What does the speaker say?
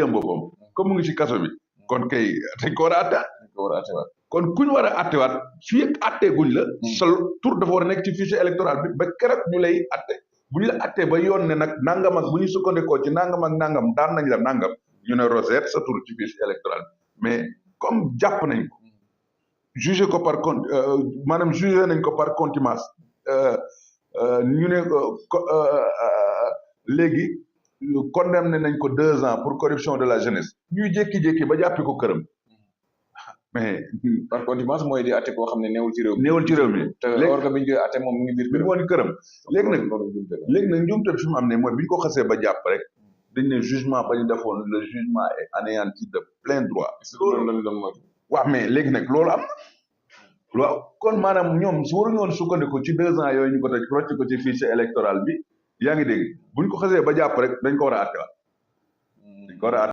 jëm boppam comme mu ngi ci kaso bi kon kay dañ ko war a atte kon ku ñu war a attewaat fii ak attee guñ la sa tur dafa war a nekk ci fichier électoral bi ba keroog ñu lay atte bu ñu la attee ba yoon ne nag nangam ak bu ñu sukkandikoo ci nangam ak nangam daan nañ la nangam ñu ne Rosette sa tur ci fichier électoral bi mais comme jàpp nañ ko jugé ko par maanaam jugé nañ ko par contumace ñu ne léegi condamné nañ ko 2 ans pour corruption de la jeunesse ñuy jékki-jékki ba jàppi ko këram mais par contumace mooy di atte koo xam ne néewul ci réew mi néewul ci réew mi te or nga biñ koy atte moom mu ngi biir woon këram léegi nag njuumte fi mu am ne mooy bi ñu ko xasee ba jàpp rek dañ ne jugement ba ñu defoon le jugement est anéanti de plein droit waaw mais léegi nag loolu am na waaw kon maanaam ñoom su waruñu woon sukkandiku ci 2 ans yooyu ñu ko toj rocc ko ci fichier électoral bi yaa ngi dégg buñ ko xasee ba jàpp rek dañ ko war a àtte waat dañ ko war a